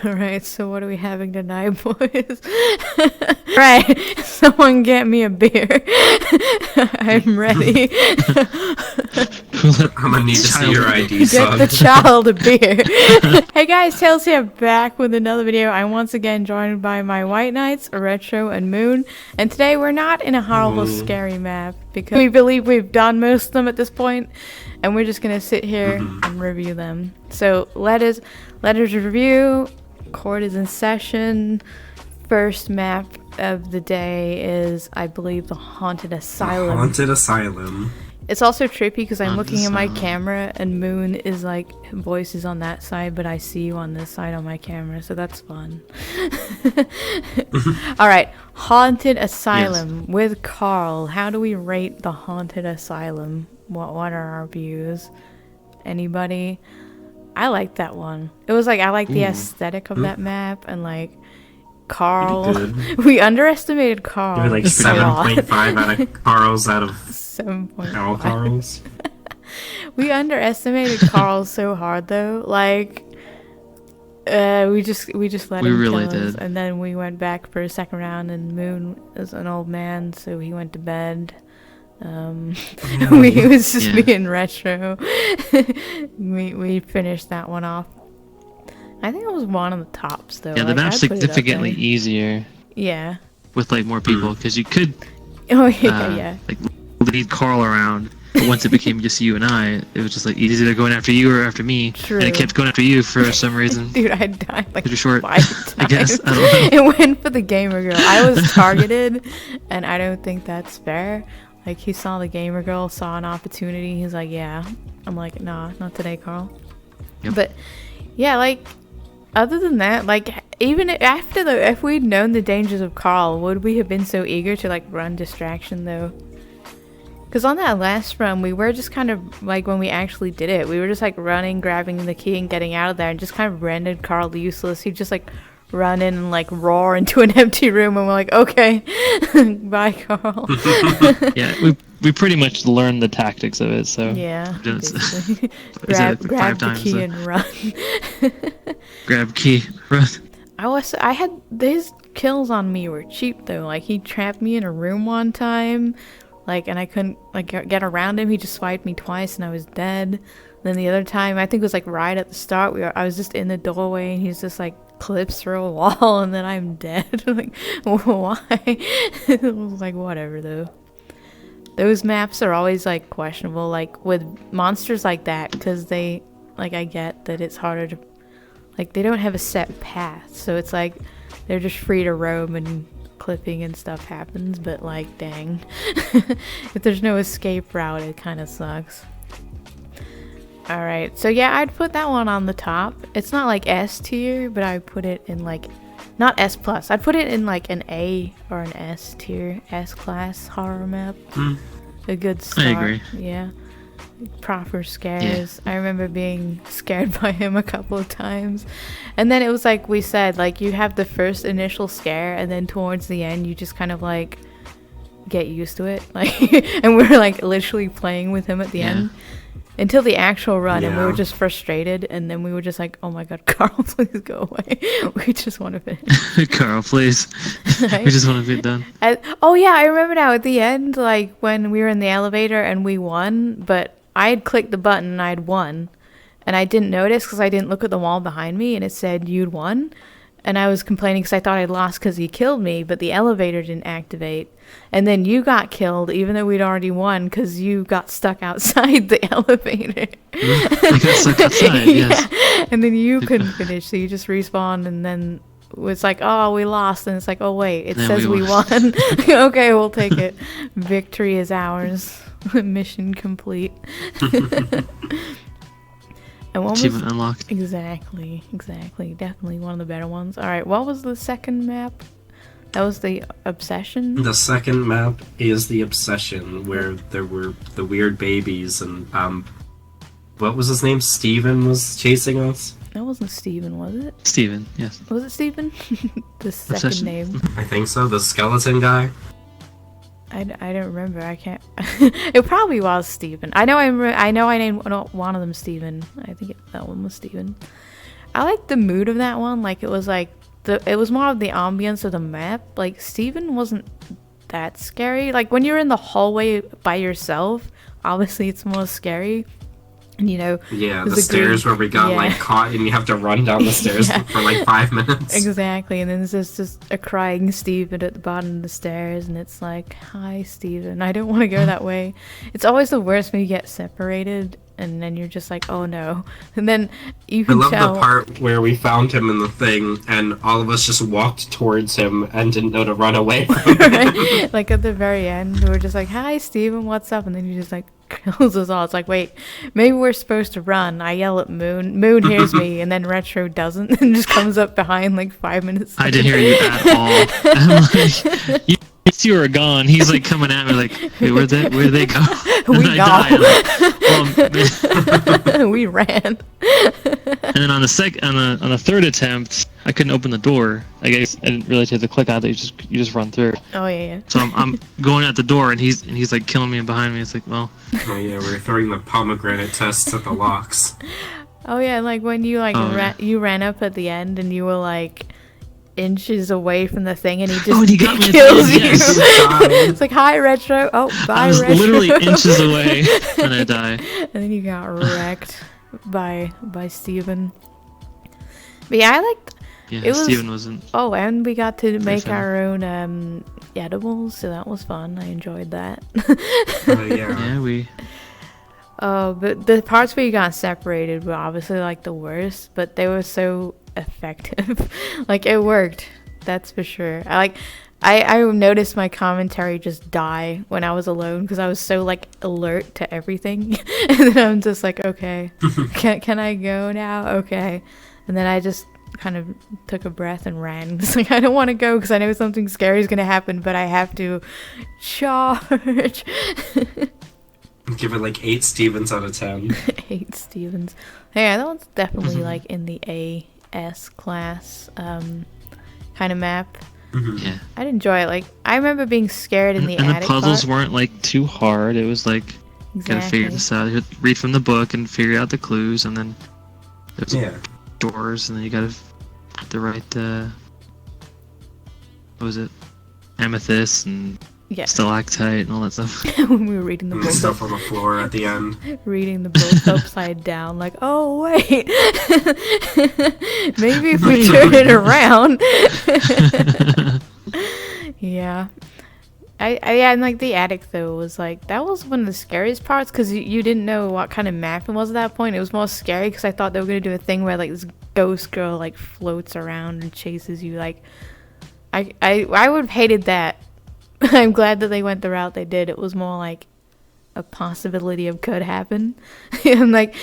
Alright, so what are we having tonight, boys? Right, someone get me a beer. I'm ready. I'm gonna need to see your ID, Get son. the child a beer. Hey guys, Tails here, back with another video. I'm once again joined by my White Knights, Retro, and Moon. And today we're not in a horrible, scary map, because we believe we've done most of them at this point, and we're just gonna sit here and review them. So let us review. Court is in session. First map of the day is, I believe, the Haunted Asylum. The Haunted Asylum. It's also trippy because I'm looking at my camera and Moon is like, voice is on that side, but I see you on this side on my camera, so that's fun. Alright, Haunted Asylum with Carl. How do we rate the Haunted Asylum? What are our views? Anybody? I like that one. It was like, I like the aesthetic of that map, and like Carl. We underestimated Carl. You're like 7.5 out of Carl's out of 7.5. all Carl's. We underestimated Carl so hard though. Like we just let him really kill us, did. and then we went back for a second round, and Moon is an old man, so he went to bed. We was just being retro. we finished that one off. I think it was one of the tops though. Yeah, the like, map's I'd put it up significantly there. easier Yeah. with like more people, because you could Oh yeah. like lead Carl around, but once it became just you and I, it was just like either going after you or after me. True. And it kept going after you for some reason. Dude, I died like You're short, 5 times. I guess. I don't know. It went for the gamer girl. I was targeted, and I don't think that's fair. Like, he saw the gamer girl, saw an opportunity. He's like, yeah. I'm like, nah, not today, Carl. Yep. But yeah, like, other than that, like, even after if we'd known the dangers of Carl, would we have been so eager to like run distraction though? Because on that last run, we were just kind of like, when we actually did it, we were just like running, grabbing the key, and getting out of there, and just kind of rendered Carl useless. He'd just like run in and like roar into an empty room, and we're like, okay, bye, Carl. Yeah, we pretty much learned the tactics of it, so Yeah. basically. grab five the times key the- and run. grab key, run. I had his kills on me were cheap though. Like, he trapped me in a room one time, like, and I couldn't like get around him. He just swiped me twice and I was dead. Then the other time, I think it was like right at the start, I was just in the doorway and he's just like clips through a wall, and then I'm dead. Like, why? It was like, whatever though. Those maps are always like questionable, like with monsters like that, because they, like, I get that it's harder to, like, they don't have a set path, so it's like they're just free to roam and clipping and stuff happens, but like, dang. If there's no escape route, it kind of sucks. Alright, so yeah, I'd put that one on the top. It's not like S tier, but I put it in like, not S plus. I'd put it in like an A or an S tier, S class horror map. A good start. I agree. Yeah. Proper scares. I remember being scared by him a couple of times. And then it was like we said, like, you have the first initial scare, and then towards the end you just kind of like get used to it. Like, and we were like literally playing with him at the end. Until the actual run, and we were just frustrated, and then we were just like, oh my god, Carl, please go away. We just want to finish. Carl, please. Right? We just want to be done. Oh yeah, I remember now at the end, like when we were in the elevator and we won, but I had clicked the button and I had won, and I didn't notice because I didn't look at the wall behind me, and it said you'd won. And I was complaining because I thought I'd lost because he killed me, but the elevator didn't activate. And then you got killed, even though we'd already won, because you got stuck outside the elevator. I got stuck outside, yes. Yeah. And then you couldn't finish, so you just respawned, and then it's like, oh, we lost. And it's like, oh, wait, it says we won. Okay, we'll take it. Victory is ours. Mission complete. And what Achievement was unlocked. Exactly. Definitely one of the better ones. Alright, what was the second map? That was the Obsession? The second map is the Obsession, where there were the weird babies, and what was his name? Steven was chasing us? That wasn't Steven, was it? Steven, yes. Was it Steven? The second Obsession. name. I think so, the skeleton guy. I don't remember. I can't. It probably was Steven. I know I named one of them Steven. I think that one was Steven. I like the mood of that one. Like it was it was more of the ambience of the map. Like Steven wasn't that scary. Like when you're in the hallway by yourself, obviously it's more scary. And yeah, the stairs where we got like caught and you have to run down the stairs for like 5 minutes. Exactly, and then there's just a crying Steven at the bottom of the stairs, and it's like, hi Steven, I don't want to go that way. It's always the worst when you get separated and then you're just like, oh no. And then you can tell. The part where we found him in the thing and all of us just walked towards him and didn't know to run away from him. Right? Like at the very end, we're just like, hi Steven, what's up? And then you just like kills us all. It's like, wait, maybe we're supposed to run. I yell at Moon. Moon hears me, and then Retro doesn't, and just comes up behind like 5 minutes later. I didn't hear you at all. I'm like, you were gone. He's like coming at me like, hey, where'd they go? And We gone. Like, we ran. And then on the third attempt, I couldn't open the door. I guess I didn't realize you had to click out that you just run through. Oh yeah. So I'm going at the door, and he's like killing me behind me. It's like, well. Oh yeah, we're throwing the pomegranate tests at the locks. Oh yeah, like when you you ran up at the end and you were like inches away from the thing, and he just he got me kills you. yes. It's like, hi Retro. Oh, bye I was Retro. literally inches away, and I die. And then you got wrecked by Steven. But yeah, I liked. Yeah, Steven wasn't. Oh, and we got to make funny. our own edibles, so that was fun. I enjoyed that. Oh yeah. Yeah, we. But the parts where you got separated were obviously like the worst, but they were so effective. Like it worked, that's for sure. I noticed my commentary just die when I was alone because I was so like alert to everything. And then I'm just like, okay, can I go now? Okay. And then I just kind of took a breath and ran. It's like, I don't want to go because I know something scary is going to happen, but I have to charge. Give it like 8 Stevens out of 10. 8 Stevens. Yeah, that one's definitely like in the AS class kind of map. Yeah. I'd enjoy it. Like I remember being scared in the and attic the puzzles part. weren't like too hard. It was like gotta figure this out. You read from the book and figure out the clues, and then there's doors, and then you gotta have the right what was it? Amethyst and stalactite and all that stuff. When we were reading the book, Stuff on the floor at the end. reading the book upside down, like, oh wait, maybe if we turn it around. Yeah. And like the attic though was like, that was one of the scariest parts because you didn't know what kind of map it was at that point. It was more scary because I thought they were gonna do a thing where like this ghost girl like floats around and chases you. Like I would have hated that. I'm glad that they went the route they did. It was more like a possibility of could happen. I'm like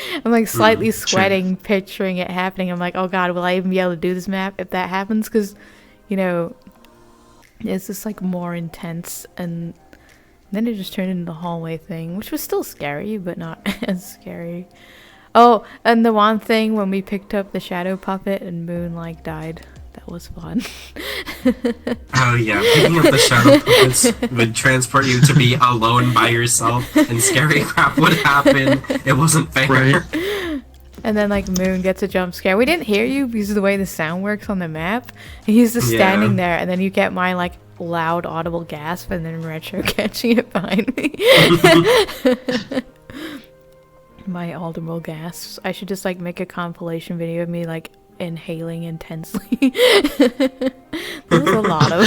slightly sweating picturing it happening. I'm like, oh god, will I even be able to do this map if that happens? Because it's just like more intense, and then it just turned into the hallway thing, which was still scary but not as scary. Oh, and the one thing when we picked up the shadow puppet and Moon like died, that was fun. Oh yeah, picking up the shadow puppets would transport you to be alone by yourself, and scary crap would happen. It wasn't fair. Right. And then like Moon gets a jump scare. We didn't hear you because of the way the sound works on the map. He's just standing there, and then you get my like loud audible gasp, and then Retro catching it behind me. My audible gasps. I should just like make a compilation video of me like inhaling intensely. There's a lot of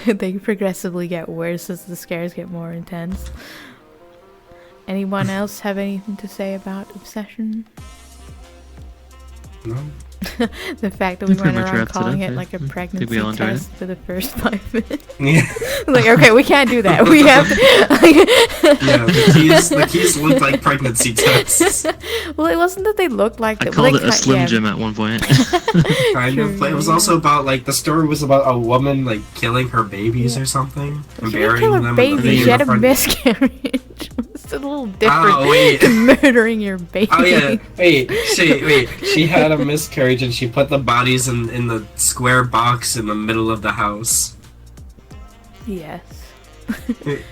them. They progressively get worse as the scares get more intense. Anyone else have anything to say about Obsession? No. The fact that we went pretty much around wrapped it calling up, it like a yeah. pregnancy Think we all enjoyed test for the first 5 minutes. Yeah. Like, okay, we can't do that. We have to. Yeah, the keys looked like pregnancy tests. Well, it wasn't that they looked like. I called it a Slim Jim at one point. Kind of. But it was also about like the story was about a woman like killing her babies or something, and She didn't kill her burying them. baby. She had a front. miscarriage. It's a little different Oh wait. than murdering your baby. Oh yeah, wait. She had a miscarriage and she put the bodies in the square box in the middle of the house. Yes. It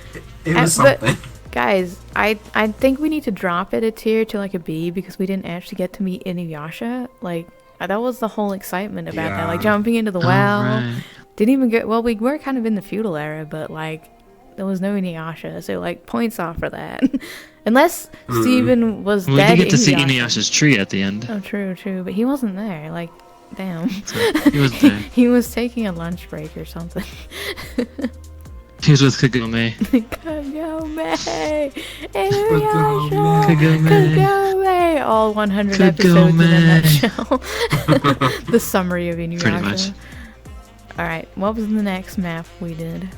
was But- something. guys, I think we need to drop it a tier to like a B because we didn't actually get to meet Inuyasha. Like, that was the whole excitement about that. Like, jumping into the well. Right. Didn't even get... Well, we were kind of in the feudal era, but, like, there was no Inuyasha. So, like, points off for that. Unless Steven was dead. We did get to see Inuyasha's tree at the end. Oh, true. But he wasn't there. Like, damn. He wasn't there. He was taking a lunch break or something. He was with Kagome. Kagome! Inuyasha! Kagome! Kagome! All 100 Kagome. episodes in a nutshell. The summary of Inuyasha. Pretty much. Alright, what was the next map we did?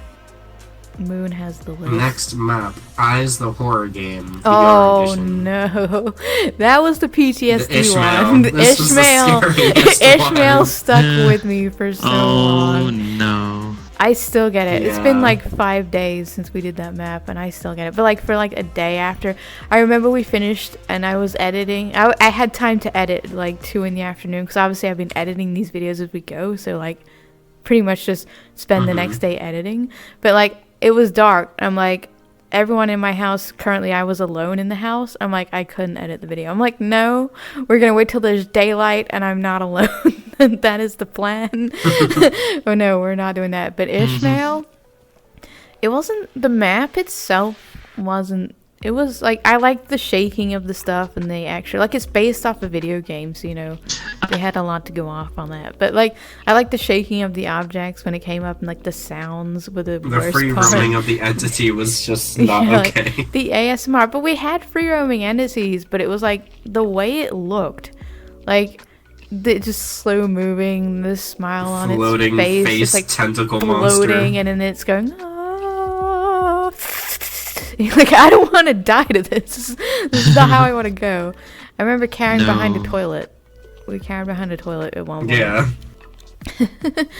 Moon has the list. Next map, Eyes the Horror Game. VR Oh edition. no, that was the PTSD The Ishmael. one. The This was the scariest Ishmael one. stuck with me for so Oh long. no. I still get it. It's been Yeah. like 5 days since we did that map, and I still get it. But like for like a day after, I remember we finished, and I was editing. I had time to edit like 2 in the afternoon because obviously I've been editing these videos as we go, so like pretty much just spend the next day editing. But like it was dark. I'm like, everyone in my house currently, I was alone in the house. I'm like, I couldn't edit the video. I'm like, no, we're gonna wait till there's daylight and I'm not alone. That is the plan. Oh no, we're not doing that. But Ishmael, it wasn't, the map itself wasn't, it was like, I liked the shaking of the stuff and the actual, like it's based off a video game, so you know, they had a lot to go off on that. But like, I like the shaking of the objects when it came up and like the sounds were the worst free part. roaming of the entity was just not okay. Like, the ASMR, but we had free roaming entities, but it was like the way it looked, like just slow moving, the smile on Floating its face, face just like tentacle floating, monster. and then it's going. "Ah." Like, I don't want to die to this. This is not how I want to go. I remember carrying behind a toilet. We carried behind a toilet at one point. Yeah.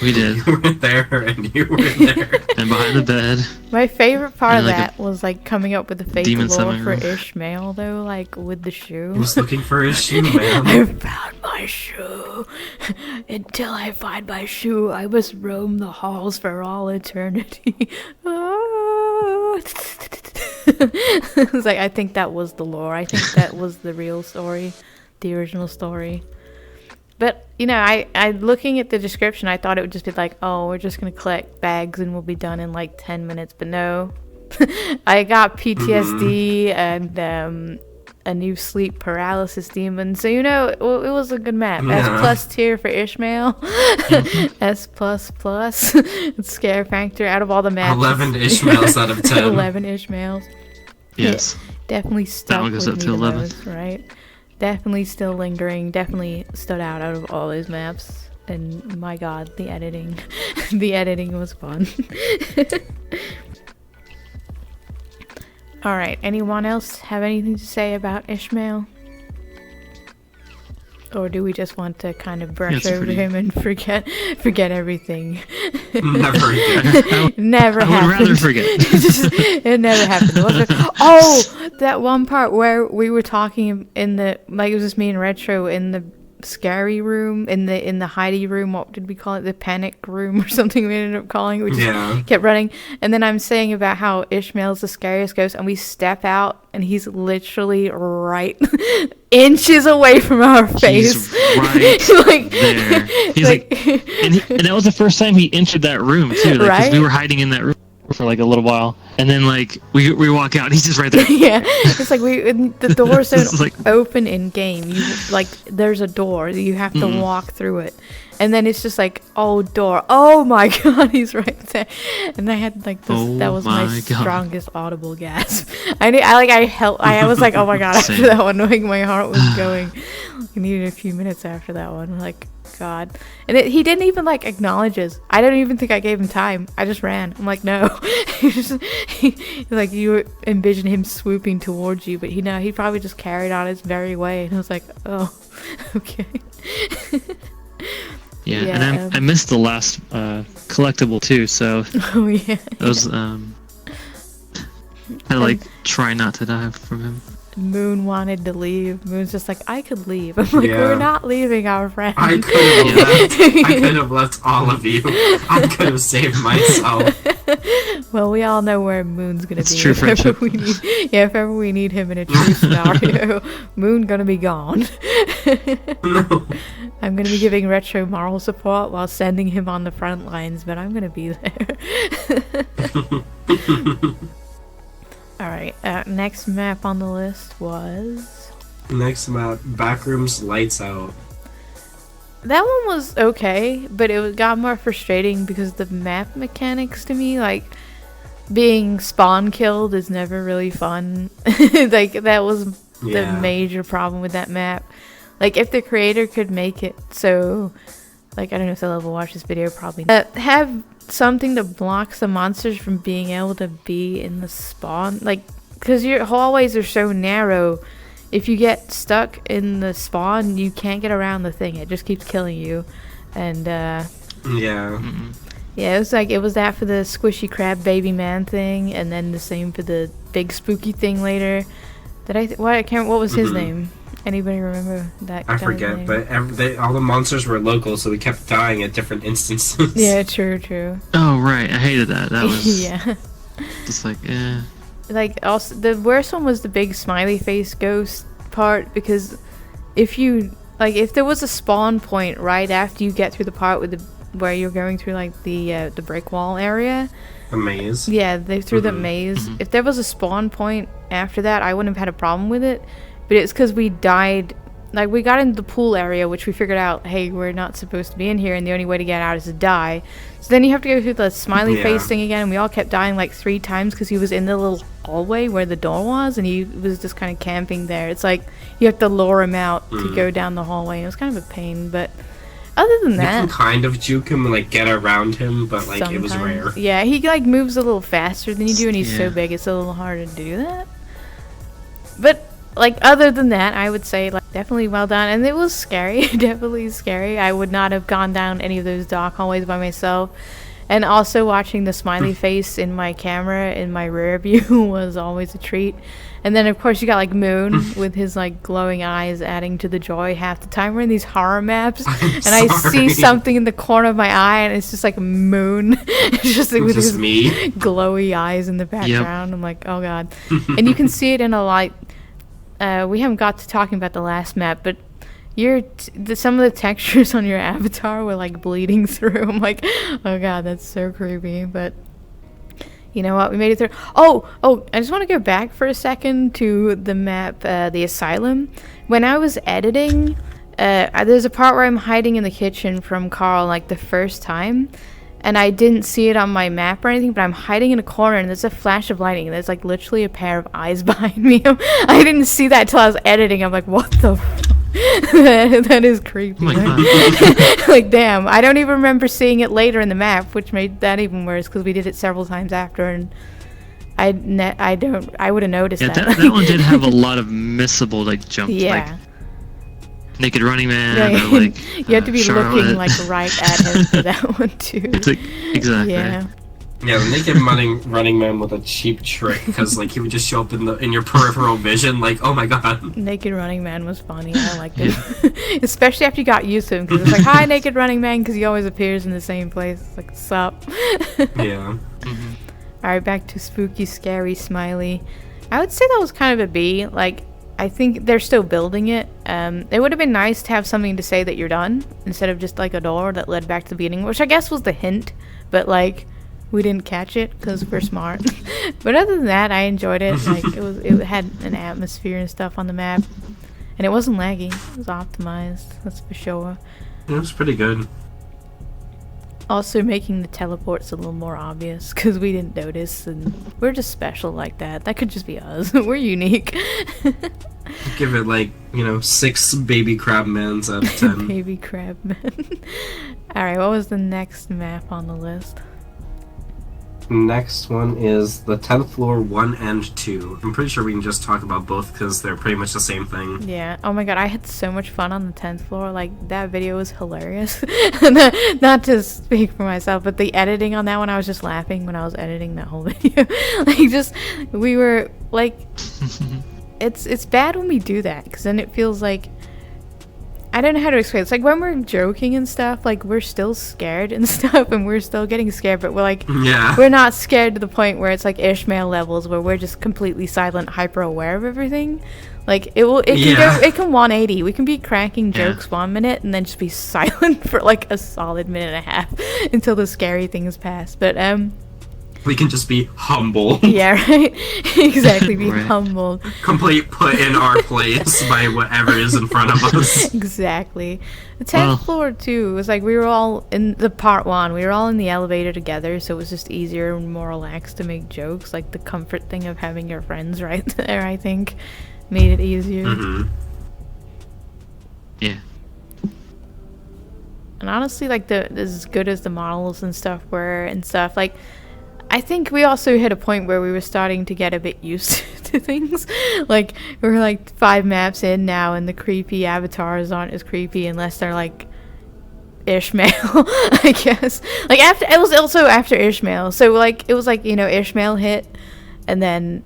We did. You were there and you were there. And behind the bed. My favorite part of like that was like coming up with the fake demon lore summoning for room. Ishmael though, like with the shoe. I was looking for his shoe, man. I found my shoe. Until I find my shoe, I must roam the halls for all eternity. It's like, I think that was the lore. I think that was the real story, the original story. But, you know, I looking at the description, I thought it would just be like, oh, we're just going to collect bags and we'll be done in like 10 minutes. But no, I got PTSD and a new sleep paralysis demon. So, you know, it was a good map. Yeah. S+ tier for Ishmael. S++. Scare factor out of all the maps. 11 Ishmaels out of 10. 11 Ishmaels. Yes. Definitely stuck one goes with up me to the 11. most, right? Definitely still lingering. Definitely stood out of all those maps. And my god, the editing. The editing was fun. Alright, anyone else have anything to say about Ishmael? Or do we just want to kind of brush over him and forget everything? Never again. Never I would happened. rather forget. It never happened. Oh, that one part where we were talking in the, like, it was just me and Retro in the scary room, in the hidey room. What did we call it? The panic room or something we ended up calling it. We just kept running. And then I'm saying about how Ishmael's the scariest ghost, and we step out and he's literally right inches away from our face. He's right like, there. He's like and that was the first time he entered that room too. Like, 'cause Right? we were hiding in that room for like a little while, and then like we walk out, and he's just right there. Yeah, it's like the doors don't It's like- open in game. You like, there's a door, you have to walk through it, and then it's just like, oh, door, oh my god, he's right there. And I had like this, Oh that was my my God. strongest audible gasp. I was like, oh my god, after Same. that one, knowing my heart was going. I needed a few minutes after that one, like, god. And he didn't even like acknowledge us. I don't even think I gave him time. I just ran. I'm like, no. Like, you envision him swooping towards you, but he probably just carried on his merry way. And I was like, oh, okay. Yeah, Yeah, and I missed the last collectible too, so Oh yeah. it was I like try not to die from him. Moon wanted to leave. Moon's just like, I could leave. I'm like, we're not leaving our friend. I could have left all of you. I could have saved myself. Well, we all know where Moon's gonna be. True friendship. If ever we need him in a true scenario, Moon gonna be gone. No. I'm gonna be giving Retro moral support while sending him on the front lines, but I'm gonna be there. Alright, next map on the list was... Next map, Backrooms Lights Out. That one was okay, but it got more frustrating because the map mechanics to me, like, being spawn killed is never really fun. Like, that was the major problem with that map. Like, if the creator could make it so, like, I don't know if they'll ever watch this video, probably not. Have something that blocks the monsters from being able to be in the spawn, like, because your hallways are so narrow. If you get stuck in the spawn, you can't get around the thing. It just keeps killing you. And yeah, it was like, it was that for the squishy crab baby man thing, and then the same for the big spooky thing later. What was his name? Anybody remember that? I forget, name? but all the monsters were local, so we kept dying at different instances. Yeah, true. Oh, right. I hated that. That was... yeah. Just like, eh. Like, also, the worst one was the big smiley face ghost part, because if there was a spawn point right after you get through the part with where you're going through, like, the brick wall area. The maze? Yeah, they threw the maze. If there was a spawn point after that, I wouldn't have had a problem with it. But it's because we died, like, we got into the pool area, which we figured out, hey, we're not supposed to be in here, and the only way to get out is to die. So then you have to go through the smiley face thing again, and we all kept dying like 3 times because he was in the little hallway where the door was, and he was just kind of camping there. It's like, you have to lure him out to go down the hallway. It was kind of a pain, but other than that... You can kind of juke him and, like, get around him, but, like, sometimes. It was rare. Yeah, he, like, moves a little faster than you do, and he's so big, it's a little harder to do that. But... like, other than that, I would say, like, definitely well done. And it was scary. Definitely scary. I would not have gone down any of those dark hallways by myself. And also watching the smiley face in my camera in my rear view was always a treat. And then, of course, you got, like, Moon with his, like, glowing eyes adding to the joy half the time. We're in these horror maps, and I see something in the corner of my eye, and it's just, like, Moon. It's just like, with his glowy eyes in the background. Yep. I'm like, oh, God. And you can see it in a light... we haven't got to talking about the last map, but some of the textures on your avatar were like bleeding through. I'm like, oh god, that's so creepy. But you know what? We made it through. Oh! I just want to go back for a second to the map, the Asylum. When I was editing, there's a part where I'm hiding in the kitchen from Carl, like the first time. And I didn't see it on my map or anything, but I'm hiding in a corner, and there's a flash of lightning, and there's, like, literally a pair of eyes behind me. I didn't see that till I was editing. I'm like, what the that is creepy. Oh my god. Like, damn. I don't even remember seeing it later in the map, which made that even worse, because we did it several times after, and I would have noticed that. That one did have a lot of missable, like, jumps. Yeah. Like, Naked Running Man, or like you have to be Charlotte. looking like right at him for that one too. It's like, exactly. Yeah. Yeah, the Naked Running Man with a cheap trick, because like he would just show up in your peripheral vision, like, oh my god. Naked Running Man was funny. I liked it, especially after you got used to him, because it's like, hi, Naked Running Man, because he always appears in the same place. It's like, sup. Yeah. All right, back to spooky, scary, smiley. I would say that was kind of a B. Like, I think they're still building it. It would have been nice to have something to say that you're done, instead of just like a door that led back to the beginning, which I guess was the hint, but like, we didn't catch it because we're smart. But other than that, I enjoyed it. Like, it had an atmosphere and stuff on the map, and it wasn't laggy. It was optimized. That's for sure. It was pretty good. Also making the teleports a little more obvious, because we didn't notice, and we're just special like that. That could just be us. We're unique. Give it like, 6 baby crab mans out of 10. Baby crab man. Alright, what was the next map on the list? Next one is the 10th floor 1 and 2. I'm pretty sure we can just talk about both because they're pretty much the same thing. Yeah. Oh my god, I had so much fun on the 10th floor. Like, that video was hilarious. Not to speak for myself, but the editing on that one, I was just laughing when I was editing that whole video. Like, we were, like... it's bad when we do that, because then it feels like, I don't know how to explain. It's like when we're joking and stuff, like we're still scared and stuff, and we're still getting scared, but we're like, we're not scared to the point where it's like Ishmael levels, where we're just completely silent, hyper aware of everything. Like it can 180. We can be cracking jokes 1 minute and then just be silent for like a solid minute and a half until the scary things pass. But we can just be humble. Yeah, right. Exactly, be humble. Complete put in our place by whatever is in front of us. Exactly. The 10th floor too was like we were all in the part 1. We were all in the elevator together, so it was just easier and more relaxed to make jokes. Like the comfort thing of having your friends right there, I think, made it easier. Yeah. And honestly, like as good as the models and stuff were and stuff, like I think we also hit a point where we were starting to get a bit used to things. Like we're like 5 maps in now, and the creepy avatars aren't as creepy unless they're like Ishmael, I guess. Like after it was also after Ishmael, so like it was like, you know, Ishmael hit, and then,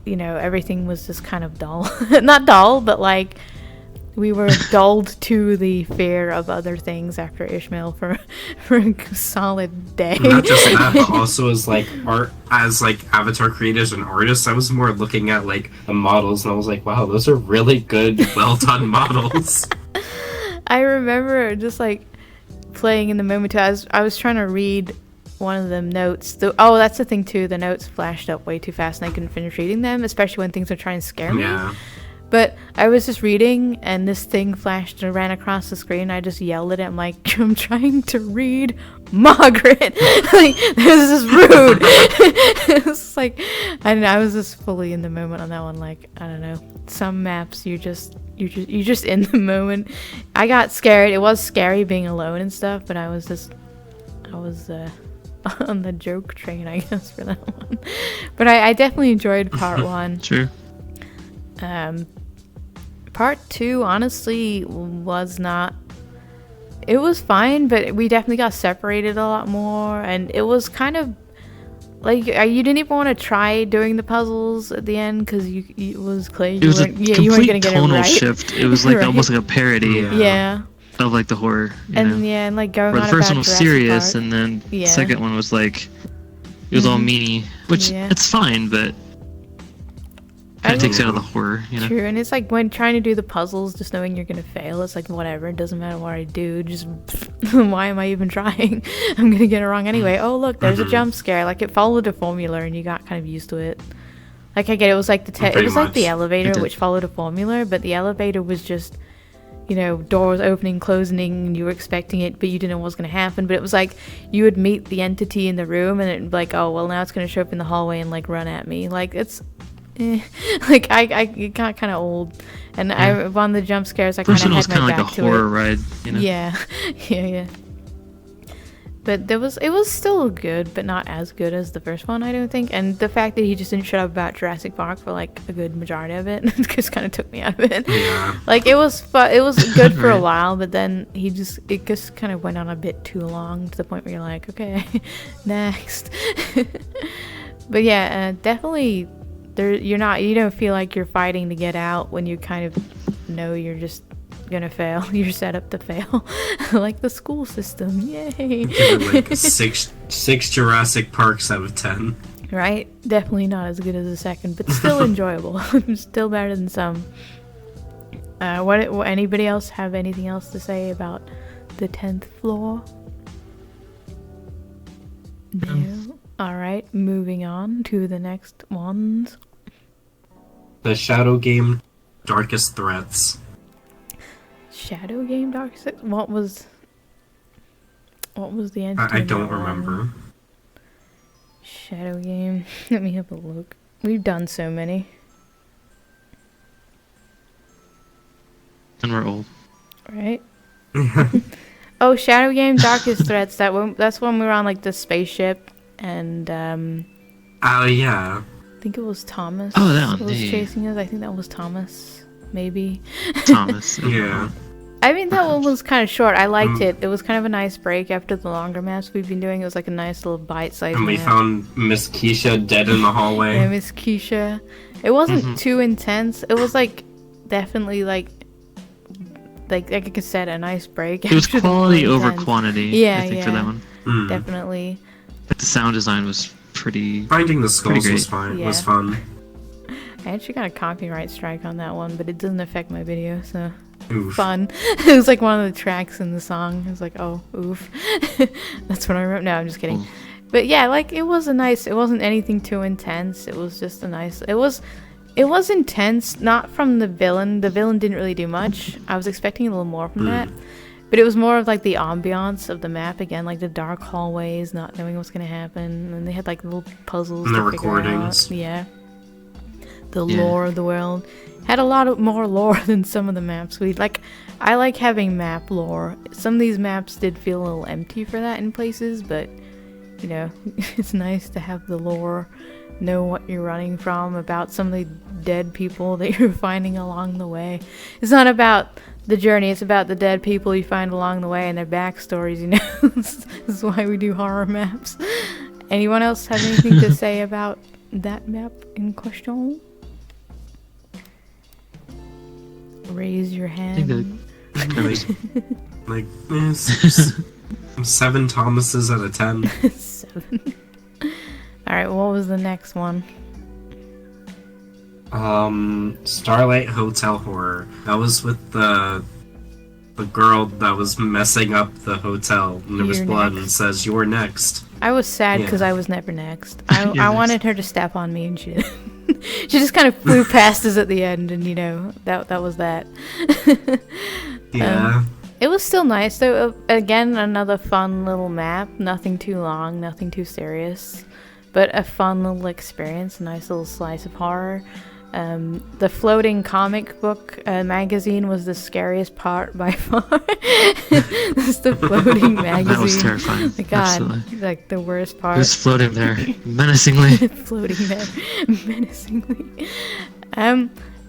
you know, everything was just kind of dull. Not dull, but like we were dulled to the fear of other things after Ishmael for a solid day. Not just that, but also as like art, as like avatar creators and artists, I was more looking at like the models, and I was like, wow, those are really good, well done models. I remember just like playing in the moment too. I was trying to read one of the notes. Oh, that's the thing too. The notes flashed up way too fast, and I couldn't finish reading them, especially when things are trying to scare me. Yeah. But I was just reading, and this thing flashed and ran across the screen. I just yelled at it. I'm like, I'm trying to read Margaret. Like, this is rude. It's like, I don't know. I was just fully in the moment on that one. Like, I don't know. Some maps, you're just in the moment. I got scared. It was scary being alone and stuff, but I was on the joke train, I guess, for that one. But I definitely enjoyed part 1. Sure. Part 2 honestly was not, it was fine, but we definitely got separated a lot more, and it was kind of like you didn't even want to try doing the puzzles at the end because it was clear you weren't gonna get it right. Shift. It was like Right. almost like a parody Yeah. of like the horror, you know? And like going where on the first about one was Jurassic serious, Park. and then the second one was like, it was all meanie, which it's fine, but kind of takes it out of the horror, you know? True, and it's like when trying to do the puzzles, just knowing you're gonna fail, it's like whatever, it doesn't matter what I do, just why am I even trying? I'm gonna get it wrong anyway. Oh look, there's a jump scare. Like it followed a formula, and you got kind of used to it. Like I get it was like like the elevator, which followed a formula, but the elevator was just, you know, doors opening, closing, and you were expecting it, but you didn't know what was going to happen. But it was like you would meet the entity in the room, and it'd be like, oh, well, now it's going to show up in the hallway and like run at me. Like it's, like it got kind of old, and I on the jump scares, I kind of had my back to it. Like a horror ride, you know? Yeah. But it was still good, but not as good as the first one, I don't think. And the fact that he just didn't shut up about Jurassic Park for like a good majority of it just kind of took me out of it. Yeah. Like it was good for a while, but then it just kind of went on a bit too long to the point where you're like, okay, next. But yeah, definitely you don't feel like you're fighting to get out when you kind of know you're just gonna fail. You're set up to fail. Like the school system. Yay. Give it like six Jurassic Parks out of 10. Right? Definitely not as good as the second, but still enjoyable. Still better than some. What anybody else have anything else to say about the 10th floor? No. Alright, moving on to the next ones. The Shadow Game Darkest Threats. Shadow Game Darkest Threats? What was the entity? I don't remember. Shadow Game. Let me have a look. We've done so many. And we're old. Right? Oh, Shadow Game Darkest Threats. That's when we were on like the spaceship, and Oh yeah. I think it was Thomas. Oh, that one. Was chasing us. I think that was Thomas. Maybe. Thomas. Yeah. I mean, that one was kind of short. I liked it. It was kind of a nice break after the longer maps we've been doing. It was like a nice little bite-sized And we map. found Miss Keisha dead in the hallway. Yeah, Miss Keisha. It wasn't too intense. It was like definitely like I said, a nice break. It was quality over quantity. Yeah, I think for that one. Definitely. But the sound design was pretty. Finding the skulls was fine. Yeah. Was fun. I actually got a copyright strike on that one, but it doesn't affect my video, so Oof. fun. It was like one of the tracks in the song. I was like, oh, oof. That's what I wrote. No, I'm just kidding. But yeah, like it wasn't anything too intense. It was just it was intense, not from the villain. The villain didn't really do much. I was expecting a little more from that. But it was more of like the ambiance of the map again, like the dark hallways, not knowing what's gonna happen, and they had like little puzzles And the to figure recordings. out. Yeah. The lore of the world had a lot more lore than some of the maps we like. I like having map lore. Some of these maps did feel a little empty for that in places, but you know, it's nice to have the lore, know what you're running from, about some of the dead people that you're finding along the way. It's not about the journey, it's about the dead people you find along the way and their backstories, you know. This is why we do horror maps. Anyone else have anything to say about that map in question? Raise your hand. Like 7 Thomases out of 10. 7. Alright, what was the next one? Starlight Hotel Horror. That was with the girl that was messing up the hotel, and there was blood and it says, "You're next." I was sad because I was never next. I wanted her to step on me, and she didn't. She just kind of flew past us at the end, and you know, that was that. Yeah. It was still nice though. Again, another fun little map. Nothing too long, nothing too serious, but a fun little experience. A nice little slice of horror. The floating comic book magazine was the scariest part by far. Just the floating magazine. That was terrifying. My God, absolutely. like the worst part. It was floating there menacingly. Floating there menacingly.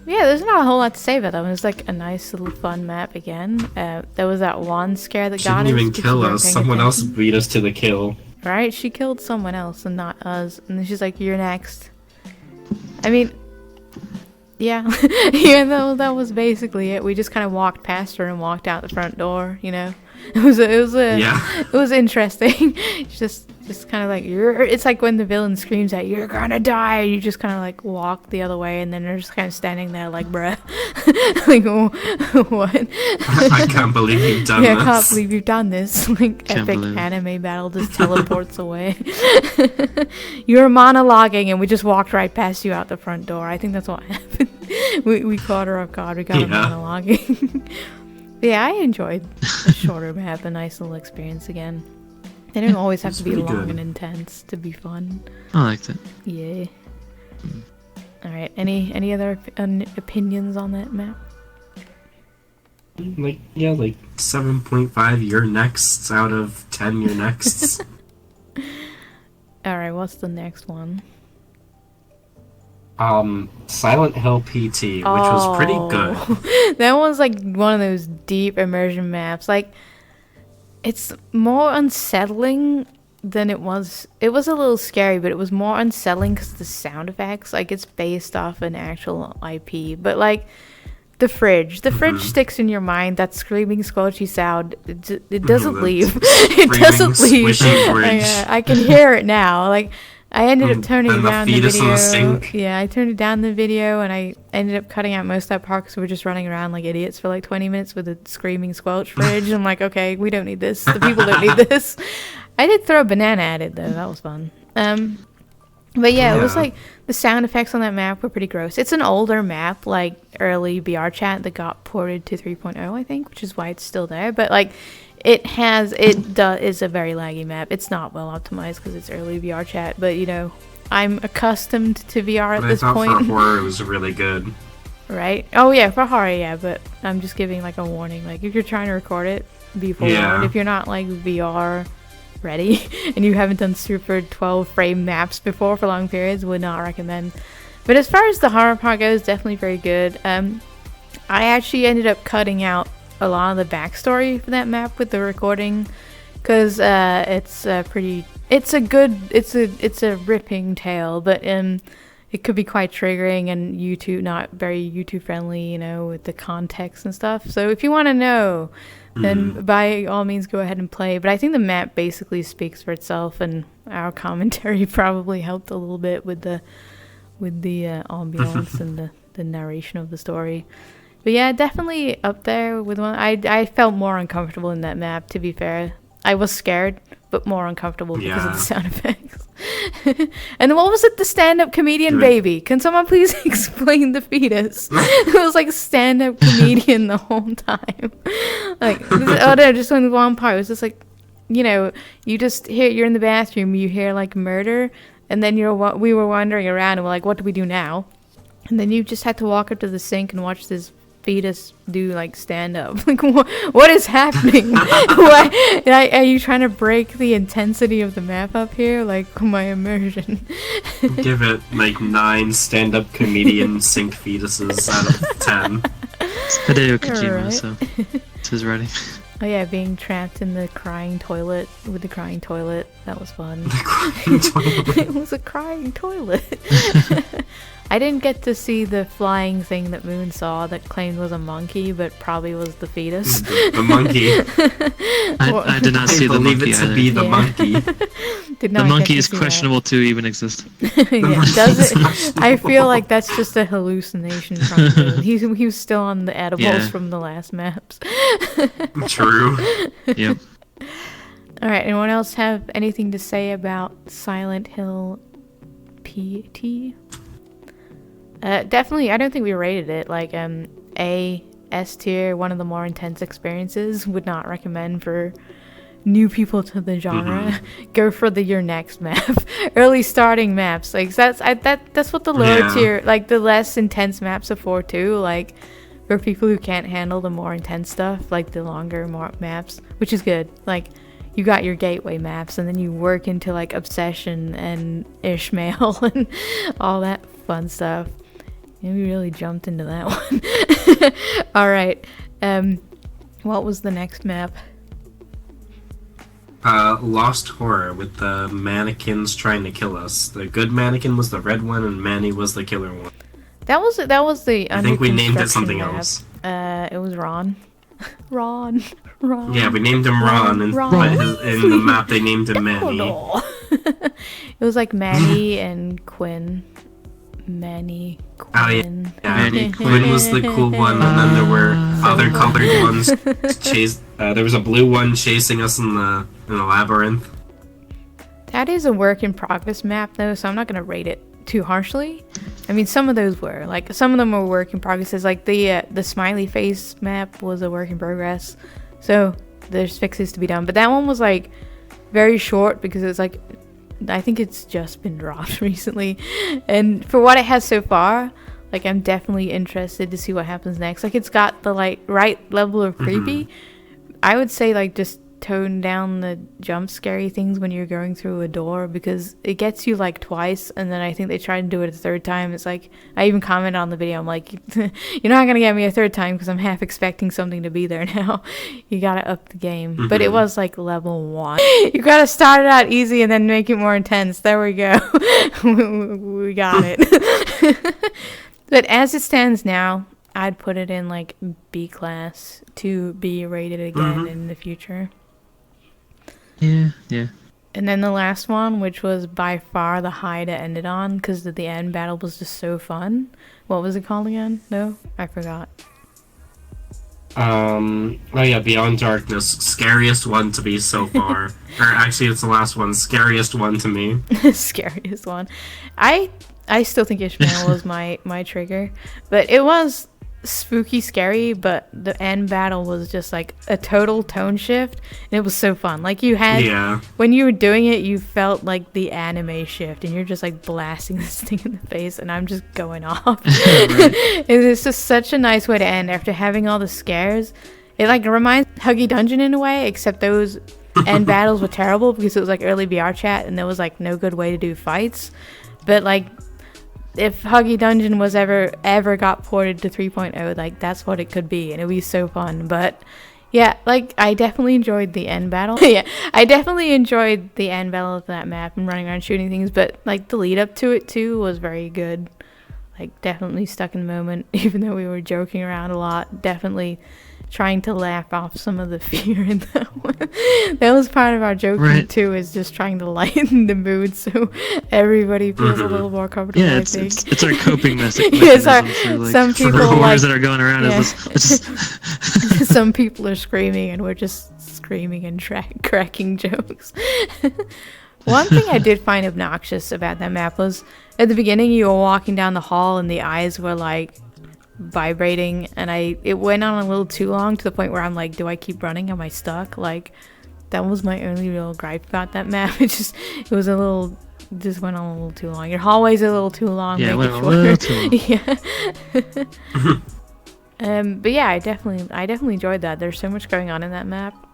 Yeah, there's not a whole lot to say about that one. It's like a nice little fun map again. There was that one scare that got us. She didn't even kill us. Someone else beat us to the kill. Right? She killed someone else and not us. And then she's like, "You're next." I mean, yeah. Yeah, that was basically it. We just kind of walked past her and walked out the front door, you know. It was interesting. Just kind of like, it's like when the villain screams out, "You're gonna die," you just kind of like walk the other way, and then they're just kind of standing there like, bruh. Like, oh, what? I can't believe you've done this. Yeah, I can't believe you've done this. Like, Can't epic believe. anime battle just teleports away. You were monologuing, and we just walked right past you out the front door. I think that's what happened. We caught her off guard. We got her monologuing. Yeah, I enjoyed a shorter map, a nice little experience again. They don't always have to be long and intense to be fun. I liked it. Yeah. Alright, any other opinions on that map? Like 7.5 You're Next out of 10 You're Nexts. Alright, what's the next one? Silent Hill PT, which was pretty good. That one's like one of those deep immersion maps. Like, it's more unsettling than it was. It was a little scary, but it was more unsettling because of the sound effects. Like, it's based off an actual IP. But, like, the fridge sticks in your mind. That screaming, squelchy sound, it doesn't leave. It doesn't leave. I can hear it now. Like, I ended up turning down the video. Yeah, I turned it down the video, and I ended up cutting out most of that part because we were just running around like idiots for like 20 minutes with a screaming squelch fridge. I'm like, okay, we don't need this. The people don't need this. I did throw a banana at it though. That was fun. But yeah, it was like the sound effects on that map were pretty gross. It's an older map, like early VRChat that got ported to 3.0, I think, which is why it's still there. But like, is a very laggy map. It's not well optimized because it's early VRChat, but you know, I'm accustomed to VR at this point. For horror, it was really good. Right? Oh yeah, for horror, yeah. But I'm just giving like a warning. Like, if you're trying to record it, be forewarned. If you're not like VR ready and you haven't done super 12 frame maps before for long periods, would not recommend. But as far as the horror part goes, definitely very good. I actually ended up cutting out a lot of the backstory for that map with the recording because it's a ripping tale, but it could be quite triggering and YouTube not very YouTube friendly, with the context and stuff. So if you want to know, then by all means go ahead and play. But I think the map basically speaks for itself, and our commentary probably helped a little bit with the ambiance and the narration of the story. But yeah, definitely up there with one. I felt more uncomfortable in that map, to be fair. I was scared, but more uncomfortable because of the sound effects. And what was it? The stand-up comedian baby. Can someone please explain the fetus? It was like stand-up comedian the whole time. Just on one part. It was just like, you just hear, you're in the bathroom, you hear like murder, and then we were wandering around and we're like, what do we do now? And then you just had to walk up to the sink and watch this fetus do like stand up. Like, what is happening? Are you trying to break the intensity of the map up here? Like, my immersion. Give it like 9 stand-up comedian sink fetuses out of 10. It's Hideo Kojima, Right. so it's his writing. Oh yeah, being trapped in the crying toilet with the crying toilet. That was fun. The crying toilet. It was a crying toilet. I didn't get to see the flying thing that Moon saw that claimed was a monkey, but probably was the fetus. The monkey. I did not see the believe monkey it to either. be the Yeah. monkey. Did The not monkey get is to see questionable to even exist. that. Yeah, does it? I feel like that's just a hallucination from Moon. He was still on the edibles Yeah. from the last maps. True. Yep. All right, anyone else have anything to say about Silent Hill PT? Definitely, I don't think we rated it. Like, A, S tier, one of the more intense experiences. Would not recommend for new people to the genre. Go for your next map. Early starting maps. Like, that's what the lower tier, like, the less intense maps are for, too. Like, for people who can't handle the more intense stuff, like the longer maps, which is good. Like, you got your gateway maps, and then you work into, like, Obsession and Ishmael and all that fun stuff. And we really jumped into that one. All right. What was the next map? Lost Horror with the mannequins trying to kill us. The good mannequin was the red one, and Manny was the killer one. That was the. I think we named it under something construction else. It was Ron. Ron. Yeah, we named him Ron, and Ron. but in the map they named him Manny. It was like Manny and Quinn. Manny, Quinn. Yeah, Manny, Quinn was the cool one, and then there were other colored ones. There was a blue one chasing us in the labyrinth. That is a work in progress map, though, so I'm not gonna rate it too harshly. I mean, some of those were like some of them were work in progresses. Like the smiley face map was a work in progress, so there's fixes to be done. But that one was like very short because it's like. I think it's just been dropped recently, and for what it has so far, like, I'm definitely interested to see what happens next. Like, it's got the like right level of creepy. I would say like just tone down the jump scary things when you're going through a door, because it gets you like twice, and then I think they tried to do it a third time. It's like, I even commented on the video, I'm like, you're not gonna get me a third time because I'm half expecting something to be there now. You gotta up the game. But it was like level 1. You gotta start it out easy and then make it more intense. There we go. We got it. But as it stands now, I'd put it in like B class to be rated again in the future. Yeah. And then the last one, which was by far the high to end it on, because the end battle was just so fun. What was it called again? No? I forgot. Oh yeah, Beyond Darkness. Scariest one to me so far. Or actually, it's the last one. Scariest one to me. Scariest one. I still think Ishmael was my trigger. But it was spooky scary, but the end battle was just like a total tone shift, and it was so fun. Like, you had when you were doing it, you felt like the anime shift, and you're just like blasting this thing in the face, and I'm just going off. It's just such a nice way to end after having all the scares. It like reminds Huggy Dungeon in a way, except those end battles were terrible because it was like early VRChat, and there was like no good way to do fights. But like, if Huggy Dungeon was ever got ported to 3.0, like, that's what it could be, and it would be so fun. But Yeah, like, I definitely enjoyed the end battle. Yeah, I definitely enjoyed the end battle of that map and running around shooting things, but, like, the lead up to it, too, was very good. Like, definitely stuck in the moment, even though we were joking around a lot. Definitely trying to laugh off some of the fear in that one. That was part of our joking, too, is just trying to lighten the mood so everybody feels a little more comfortable, I think. It's our coping mechanism for, like, some people for like, that are going around. Some people are screaming, and we're just screaming and cracking jokes. One thing I did find obnoxious about that map was, at the beginning you were walking down the hall and the eyes were, like, vibrating, and it went on a little too long to the point where I'm like, do I keep running? Am I stuck? Like, that was my only real gripe about that map. Just went on a little too long. Your hallway's a little too long. Yeah, it went a little too long. Yeah. But yeah, I definitely enjoyed that. There's so much going on in that map.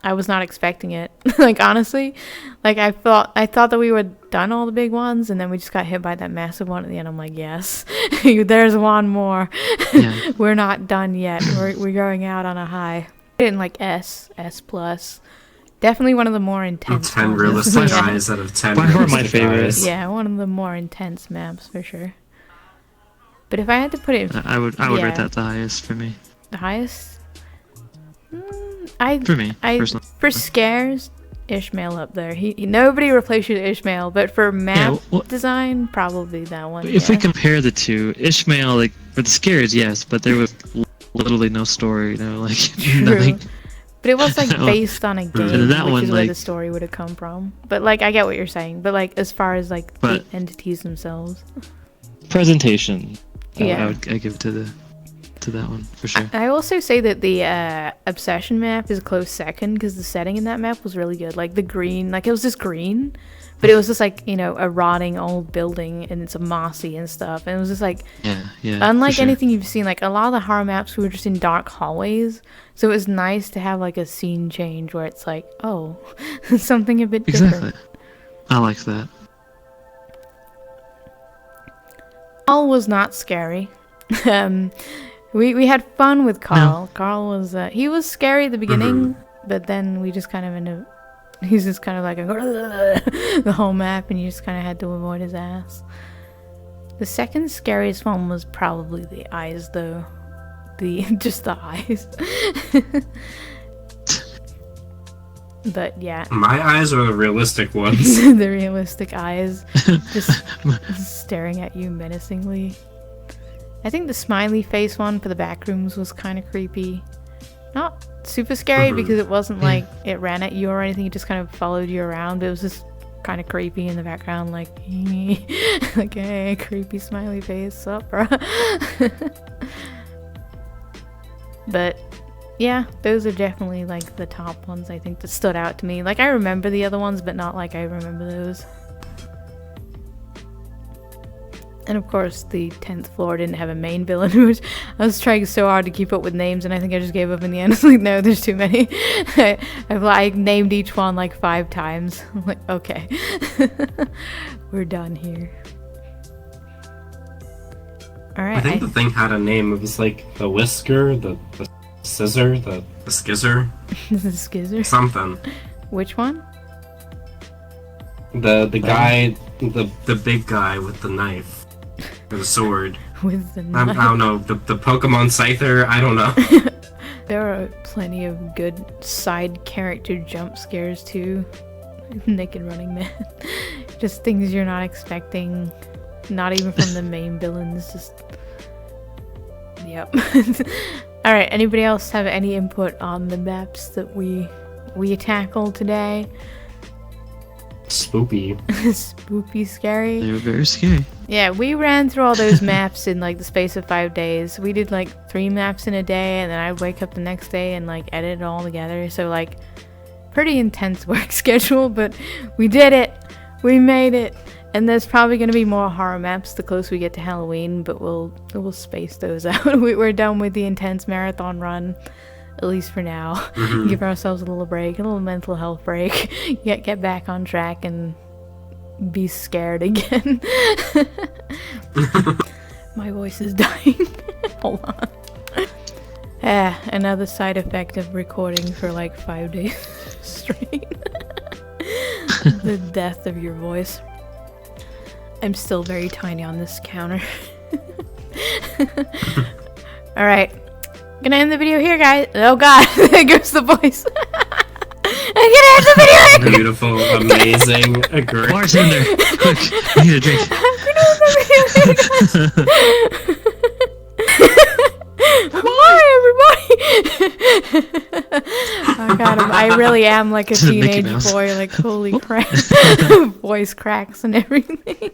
I was not expecting it. Like, honestly, like, I thought that we were done all the big ones, and then we just got hit by that massive one at the end. I'm like, yes, there's one more. Yeah. We're not done yet. We're going out on a high. In like S plus. Definitely one of the more intense 10 ones. realistic eyes out of 10 One of my favorites. Yeah, one of the more intense maps for sure. But if I had to put it, I would rate that the highest for me. The highest? Personally. For scares, Ishmael up there. Nobody replaces Ishmael, but for map design, probably that one. If we compare the two, Ishmael, like, for the scares, yes, but there was literally no story, like nothing. But it was like based on a game, which is where like, the story would have come from. But like, I get what you're saying. But like, as far as like the entities themselves, presentation, I give it to that one for sure. I also say that the obsession map is a close second because the setting in that map was really good. Like the green, like it was just green, but it was just like, a rotting old building and it's a mossy and stuff. And it was just like, unlike anything you've seen, like a lot of the horror maps we were just in dark hallways. So it was nice to have like a scene change where it's like, oh, something a bit different. Exactly. I like that. Carl was not scary. We had fun with Carl. No. Carl was he was scary at the beginning, but then we just kind of ended up, he's just kind of like the whole map, and you just kind of had to avoid his ass. The second scariest one was probably the eyes, though. Just the eyes. But yeah. My eyes are the realistic ones. The realistic eyes, just staring at you menacingly. I think the smiley face one for the back rooms was kind of creepy. Not super scary because it wasn't like it ran at you or anything. It just kind of followed you around. It was just kind of creepy in the background, like, like, hey, creepy smiley face, sup, bro? But yeah, those are definitely like the top ones I think that stood out to me. Like, I remember the other ones, but not like I remember those. And of course, the 10th floor didn't have a main villain, which I was trying so hard to keep up with names, and I think I just gave up in the end. I was like, no, there's too many. I named each one like 5 times. I'm like, okay. We're done here. Alright. I think the thing had a name. It was like the Whisker, the Scissor, the Skizzer. The Skizzer? Something. Which one? The guy, the big guy with the knife. Or the sword. With the knife. I don't know. The Pokemon Scyther. I don't know. There are plenty of good side character jump scares too. Naked Running Man. Just things you're not expecting. Not even from the main villains. Just. Yep. Alright, anybody else have any input on the maps that we tackled today? Spoopy. Spoopy scary. They were very scary. Yeah, we ran through all those maps in like the space of 5 days. We did like 3 maps in a day, and then I'd wake up the next day and like edit it all together. So like, pretty intense work schedule, but we did it. We made it. And there's probably going to be more horror maps the closer we get to Halloween, but we'll space those out. We're done with the intense marathon run. At least for now. Mm-hmm. Give ourselves a little break, a little mental health break. Get back on track and be scared again. My voice is dying. Hold on. Another side effect of recording for like 5 days straight. The death of your voice. I'm still very tiny on this counter. Alright. Gonna end the video here, guys. Oh god, there goes the voice. I'm gonna end the video here. Beautiful, amazing, great. Bartender, quick, I need a drink. I'm gonna end the video here, guys. Bye, everybody. Oh god, I really am like a teenage boy. Like, holy crap. Voice cracks and everything.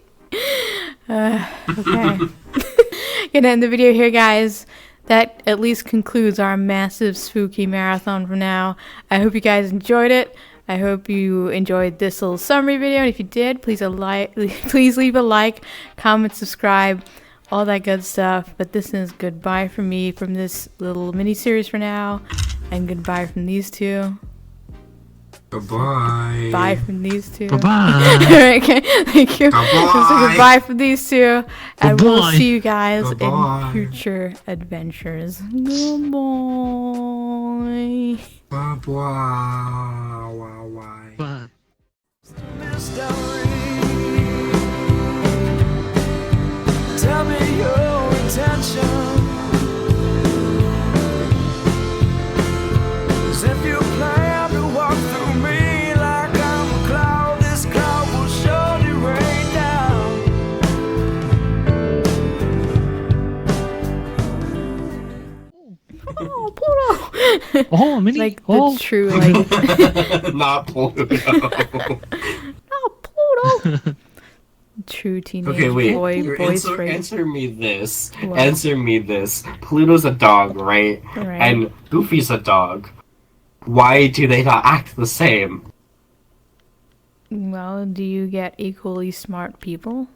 Okay. Gonna end the video here, guys. That at least concludes our massive spooky marathon for now. I hope you guys enjoyed it. I hope you enjoyed this little summary video. And if you did, please leave a like, comment, subscribe, all that good stuff. But this is goodbye from me from this little mini series for now. And goodbye from these two. Goodbye. Bye from these two. Bye-bye. Alright, okay, thank you. Goodbye. So goodbye from these two. And we'll Goodbye. see you guys Goodbye. in future adventures. Goodbye. Bye-bye. Bye. Tell me your intention. 'Cause if you plan to walk through me like I'm a cloud, this cloud will surely rain down. Oh, Pluto! Oh, mini. Like oh. the true, like, Not Pluto. oh, Pluto! True teenage Okay, wait. boys phrase. Answer me this. What? Answer me this. Pluto's a dog, right? Right. And Goofy's a dog. Why do they not act the same? Well, do you get equally smart people?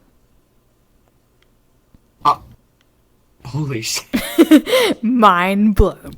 Holy shit. Mind blown.